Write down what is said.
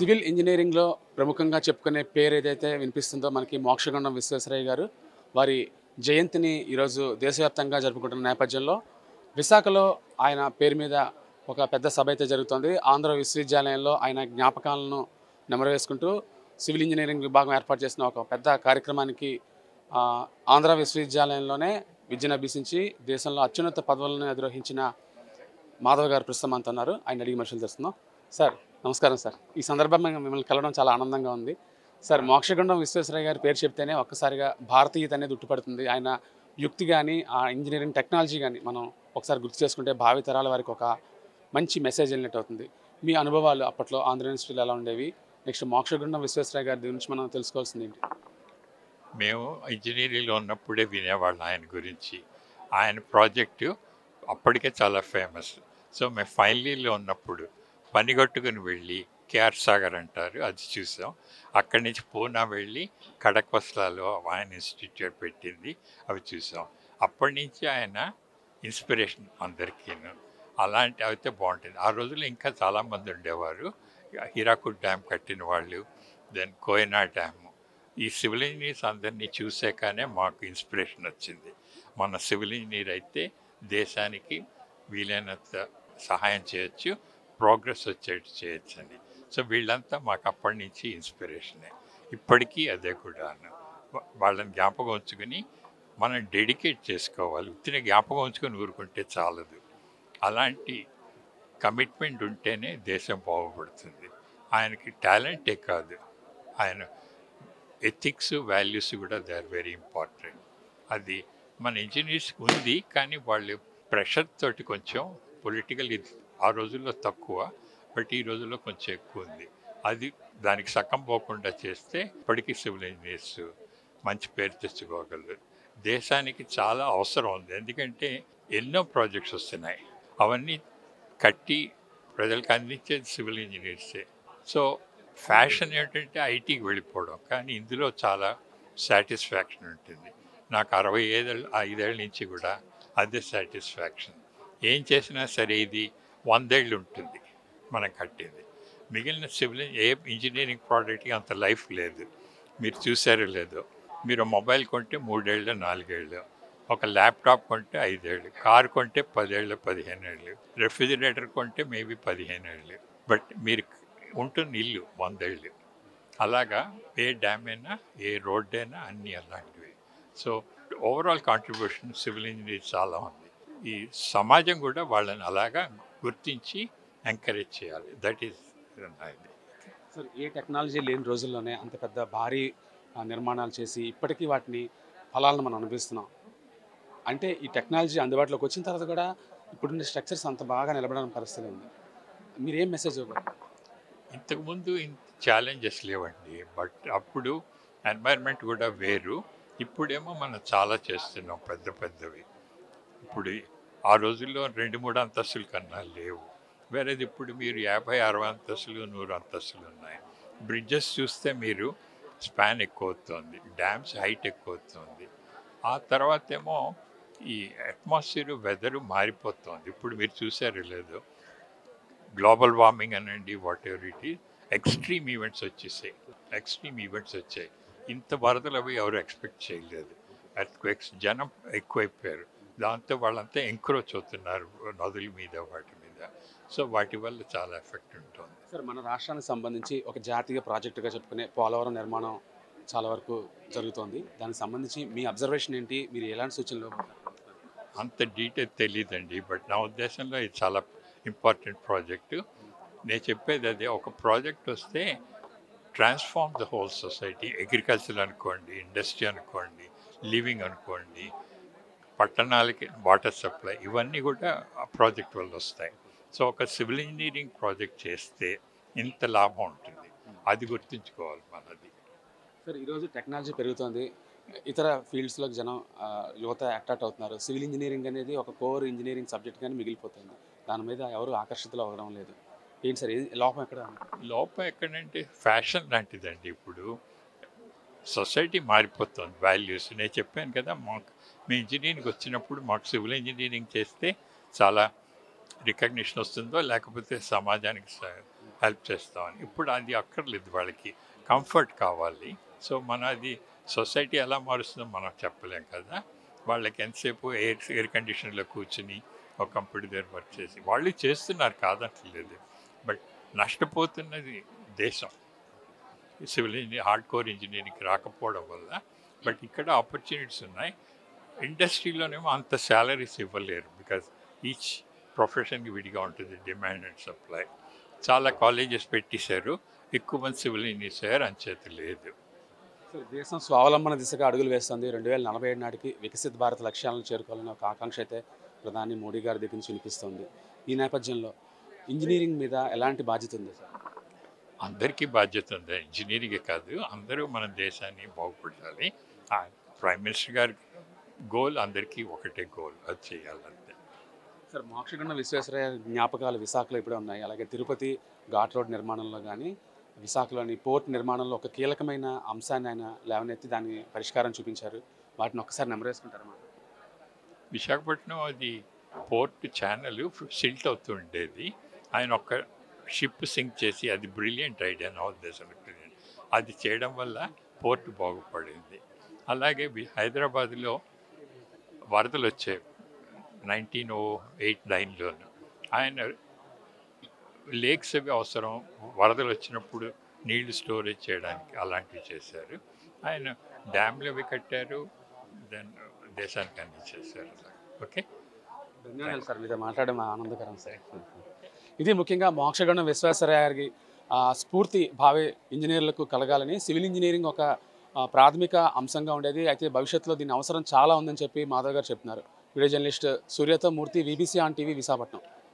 Civil ఇంజనీరింగ్లో ప్రముఖంగా చెప్పుకునే పేరు ఏదైతే వినిపిస్తుందో మనకి మోక్షగుండం విశ్వేశ్వరయ్య గారు వారి జయంతిని ఈరోజు దేశవ్యాప్తంగా జరుపుకుంటున్న నేపథ్యంలో విశాఖలో ఆయన పేరు మీద ఒక పెద్ద సభ అయితే జరుగుతుంది. ఆంధ్ర విశ్వవిద్యాలయంలో ఆయన జ్ఞాపకాలను నెమరవేసుకుంటూ సివిల్ ఇంజనీరింగ్ విభాగం ఏర్పాటు చేసిన ఒక పెద్ద కార్యక్రమానికి ఆంధ్ర విశ్వవిద్యాలయంలోనే విద్యను అభ్యసించి దేశంలో అత్యున్నత పదవులను అధిరోహించిన మాధవ్ గారు ప్రస్తుతం అంత ఉన్నారు. ఆయన అడిగి మనుషులు తెస్తున్నాం. సార్ నమస్కారం సార్. ఈ సందర్భంగా మిమ్మల్ని కలవడం చాలా ఆనందంగా ఉంది. సార్, మోక్షగుండం విశ్వేశ్వరయ్య గారి పేరు చెప్తేనే ఒక్కసారిగా భారతీయత అనేది ఉట్టుపడుతుంది. ఆయన యుక్తి కానీ ఆ ఇంజనీరింగ్ టెక్నాలజీ కానీ మనం ఒకసారి గుర్తు చేసుకుంటే భావితరాల వారికి ఒక మంచి మెసేజ్ వెళ్ళినట్టు అవుతుంది. మీ అనుభవాలు అప్పట్లో ఆంధ్ర యూనివర్సిటీలో ఎలా ఉండేవి? నెక్స్ట్ మోక్షగుండం విశ్వేశ్వరయ్య గారి గురించి మనం తెలుసుకోవాల్సింది ఏంటి? మేము ఇంజనీరింగ్లో ఉన్నప్పుడే వినేవాళ్ళం ఆయన గురించి. ఆయన ప్రాజెక్టు అప్పటికే చాలా ఫేమస్. సో మేము ఫైనల్ ఇయర్లో ఉన్నప్పుడు పనిగట్టుకుని వెళ్ళి కేఆర్ సాగర్ అంటారు, అది చూసాం. అక్కడి నుంచి పూనా వెళ్ళి కడక్వస్లాలో ఆయన ఇన్స్టిట్యూట్ పెట్టింది, అవి చూసాం. అప్పటి నుంచి ఆయన ఇన్స్పిరేషన్ అందరికీను. అలాంటి అయితే బాగుంటుంది. ఆ రోజుల్లో ఇంకా చాలామంది ఉండేవారు. హీరాకుడ్ డ్యామ్ కట్టిన వాళ్ళు, దెన్ కోయనా డ్యాము. ఈ సివిల్ ఇంజనీర్స్ అందరినీ చూసాకనే మాకు ఇన్స్పిరేషన్ వచ్చింది. మన సివిల్ ఇంజనీర్ అయితే దేశానికి వీలైనంత సహాయం చేయొచ్చు, ప్రోగ్రెస్ వచ్చేట్టు చేయొచ్చు అని. సో వీళ్ళంతా మాకు అప్పటి నుంచి ఇన్స్పిరేషనే. ఇప్పటికీ అదే కూడాను. వాళ్ళని జ్ఞాపకం ఉంచుకొని మనం డెడికేట్ చేసుకోవాలి. ఉత్తిన జ్ఞాపకం ఉంచుకొని ఊరుకుంటే చాలదు. అలాంటి కమిట్మెంట్ ఉంటేనే దేశం బాగుపడుతుంది. ఆయనకి టాలెంటే కాదు, ఆయన ఎథిక్స్, వాల్యూస్ కూడా దే ఆర్ వెరీ ఇంపార్టెంట్. అది మన ఇంజనీర్స్కి ఉంది, కానీ వాళ్ళు ప్రెషర్ తోటి కొంచెం పొలిటికల్ ఆ రోజుల్లో తక్కువ, బట్ ఈ రోజుల్లో కొంచెం ఎక్కువ ఉంది. అది దానికి సగం పోకుండా చేస్తే ఇప్పటికీ సివిల్ ఇంజనీర్స్ మంచి పేరు తెచ్చుకోగలరు. దేశానికి చాలా అవసరం ఉంది, ఎందుకంటే ఎన్నో ప్రాజెక్ట్స్ వస్తున్నాయి. అవన్నీ కట్టి ప్రజలకు అందించేది సివిల్ ఇంజనీర్సే. సో ఫ్యాషన్ ఏంటంటే ఐటీకి వెళ్ళిపోవడం, కానీ ఇందులో చాలా సాటిస్ఫాక్షన్ ఉంటుంది. నాకు 65 ఏళ్ళ నుంచి కూడా అదే సాటిస్ఫాక్షన్. ఏం చేసినా సరే ఇది 100 ఏళ్ళు ఉంటుంది మనం కట్టింది. మిగిలిన సివిల్ ఏ ఇంజనీరింగ్ ప్రోడక్ట్కి అంత లైఫ్ లేదు. మీరు చూసారో లేదో, మీరు మొబైల్ కొంటే 3 ఏళ్ళు 4 ఏళ్ళు, ఒక ల్యాప్టాప్ కొంటే 5 ఏళ్ళు, కారు కొంటే 10 ఏళ్ళు 15 ఏళ్ళు, రెఫ్రిజిరేటర్ కొంటే మేబీ 15 ఏళ్ళు. బట్ మీరు ఉంటుంది ఇల్లు 100 ఏళ్ళు. అలాగా ఏ డ్యామ్ అయినా, ఏ రోడ్ అయినా అన్నీ అలాంటివి. So overall contribution civil engineer చాలా ఉంది. ఈ సమాజం కూడా వాళ్ళని అలాగా గుర్తించి ఎంకరేజ్ చేయాలి. That is sir, A technology లేని రోజుల్లోనే అంత పెద్ద భారీ నిర్మాణాలు చేసి ఇప్పటికీ వాటిని ఫలాలను మనం అనుభవిస్తున్నాం. అంటే ఈ టెక్నాలజీ అందుబాటులోకి వచ్చిన తర్వాత కూడా ఇప్పుడున్న స్ట్రక్చర్స్ అంత బాగా నిలబడని పరిస్థితి ఉంది. మీరేం మెసేజ్ ఇవ్వాలి? ఇంతకుముందు ఇంత ఛాలెంజెస్ లేవండి, బట్ అప్పుడు ఎన్వైర్న్మెంట్ కూడా వేరు. ఇప్పుడేమో మనం చాలా చేస్తున్నాం పెద్ద పెద్దవి. ఇప్పుడు ఆ రోజుల్లో 2-3 అంతస్తుల కన్నా లేవు. వేరేది ఇప్పుడు మీరు 50-60 అంతస్తులు 100 అంతస్తులు ఉన్నాయి. బ్రిడ్జెస్ చూస్తే మీరు స్పాన్ ఎక్కువ అవుతుంది, డ్యామ్స్ హైట్ ఎక్కువ అవుతుంది. ఆ తర్వాత ఏమో ఈ అట్మాస్ఫియర్ వెదరు మారిపోతుంది. ఇప్పుడు మీరు చూసారో లేదో, గ్లోబల్ వార్మింగ్ అనండి, what ever it is, extreme events వచ్చాయి. ఇంత వరదలు అవి ఎవరు ఎక్స్పెక్ట్ చేయలేదు. ఎర్త్క్వేక్స్, జనం ఎక్కువైపోయారు. దాంతో వాళ్ళంతా ఎంక్రోచ్ అవుతున్నారు నదుల మీద, వాటి మీద. సో వాటి వల్ల చాలా ఎఫెక్ట్ ఉంటుంది. సార్, మన రాష్ట్రానికి సంబంధించి ఒక జాతీయ ప్రాజెక్టుగా చెప్పుకునే పోలవరం నిర్మాణం చాలా వరకు జరుగుతోంది. దానికి సంబంధించి మీ అబ్జర్వేషన్ ఏంటి? మీరు ఎలాంటి సూచనలు? అంత డీటెయిల్ తెలియదండి, బట్ నా ఉద్దేశంలో ఇది చాలా ఇంపార్టెంట్ ప్రాజెక్టు. నేను చెప్పేది అదే, ఒక ప్రాజెక్ట్ వస్తే transform the whole society. Agriculture అనుకోండి, ఇండస్ట్రీ అనుకోండి, లివింగ్ అనుకోండి, పట్టణాలకి వాటర్ సప్లై, ఇవన్నీ కూడా ఆ ప్రాజెక్ట్ వల్ల వస్తాయి. సో ఒక సివిల్ ఇంజనీరింగ్ ప్రాజెక్ట్ చేస్తే ఇంత లాభం ఉంటుంది, అది గుర్తుంచుకోవాలి మనది. సార్, ఈరోజు టెక్నాలజీ పెరుగుతుంది, ఇతర ఫీల్డ్స్లోకి జనం యువత అట్రాక్ట్ అవుతున్నారు. సివిల్ ఇంజనీరింగ్ అనేది ఒక కోర్ ఇంజనీరింగ్ సబ్జెక్ట్ కానీ మిగిలిపోతుంది. దాని మీద ఎవరు ఆకర్షితులు అవ్వడం లేదు. ఏంటి సార్, లోపం ఎక్కడ? లోపం ఎక్కడంటే ఫ్యాషన్ లాంటిదండి. ఇప్పుడు సొసైటీ మారిపోతుంది, వాల్యూస్. నేను చెప్పాను కదా, మీ ఇంజనీరింగ్ వచ్చినప్పుడు మాకు సివిల్ ఇంజనీరింగ్ చేస్తే చాలా రికగ్నిషన్ వస్తుందో, లేకపోతే సమాజానికి హెల్ప్ చేస్తామని. ఇప్పుడు అది అక్కర్లేదు, వాళ్ళకి కంఫర్ట్ కావాలి. సో మన అది సొసైటీ ఎలా మారుస్తుందో మనం చెప్పలేం కదా. వాళ్ళకి ఎంతసేపు ఎయిర్ కండిషన్లో కూర్చుని ఒక కంప్యూటర్ దగ్గర వర్క్ చేసి వాళ్ళు చేస్తున్నారు, కాదట్లేదు. బట్ నష్టపోతున్నది దేశం సివిల్ హార్డ్ కోర్ ఇంజనీరింగ్కి రాకపోవడం వల్ల. బట్ ఇక్కడ ఆపర్చునిటీస్ ఉన్నాయి. ఇండస్ట్రీలోనేమో అంత శాలరీస్ ఇవ్వలేరు, బికాజ్ ఈచ్ ప్రొఫెషన్కి విడిగా ఉంటుంది డిమాండ్ అండ్ సప్లై. చాలా కాలేజెస్ పెట్టేశారు, ఎక్కువ మంది సివిల్ ఇంజనీర్స్ అయ్యారు, అంచేత లేదు. సో దేశం స్వావలంబన దిశగా అడుగులు వేస్తుంది. 2047 నాటికి వికసిత్ భారత్ లక్ష్యాలను చేరుకోవాలనే ఒక ఆకాంక్ష అయితే ప్రధాని మోడీ గారి దగ్గర నుంచి వినిపిస్తుంది. ఈ నేపథ్యంలో ఇంజనీరింగ్ మీద ఎలాంటి బాధ్యత ఉంది సార్? అందరికీ బాధ్యత ఉంది, ఇంజనీరింగే కాదు, అందరూ మన దేశాన్ని బాగుపడాలి. ప్రైమ్ మినిస్టర్ గారి గోల్ అందరికీ ఒకటే గోల్, అది చేయాలంతే. సార్ మోక్షగుండం విశ్వేశ్వరయ్య జ్ఞాపకాలు విశాఖలో ఇప్పుడే ఉన్నాయి. అలాగే తిరుపతి ఘాట్ రోడ్ నిర్మాణంలో కానీ విశాఖలోని పోర్ట్ నిర్మాణంలో ఒక కీలకమైన అంశాన్ని ఆయన లేవనెత్తి దాని పరిష్కారం చూపించారు. వాటిని ఒక్కసారి నెంబర్ వేసుకుంటారన్నమాట. విశాఖపట్నం అది పోర్ట్ ఛానల్ సిల్ట్ అవుతుండేది. ఆయన ఒక షిప్ సింక్ చేసి, అది బ్రిలియంట్ ఐడియా, నా ఉద్దేశంలో బ్రిలియంట్. అది చేయడం వల్ల పోర్ట్ బాగుపడింది. అలాగే హైదరాబాద్లో వరదలు వచ్చాయి 1908-9లోను. ఆయన లేక్స్ అవి అవసరం, వరదలు వచ్చినప్పుడు నీళ్లు స్టోరేజ్ చేయడానికి అలాంటివి చేశారు. ఆయన డ్యామ్లు అవి కట్టారు, దెన్ దేశానికి అన్ని చేశారు. ఓకే, ధన్యవాదాలు సార్, మీతో మాట్లాడడం ఆనందకరం సార్. ఇది ముఖ్యంగా మోక్షగుండం విశ్వేశ్వరయ్య గారికి స్ఫూర్తి భావి ఇంజనీర్లకు కలగాలని సివిల్ ఇంజనీరింగ్ ఒక ప్రాథమిక అంశంగా ఉండేది. అయితే భవిష్యత్తులో దీని అవసరం చాలా ఉందని చెప్పి మాధవ్ గారు చెప్తున్నారు. వీడియో జర్నలిస్ట్ సూర్యతో Murthy, VBC on TV, Visakhapatnam.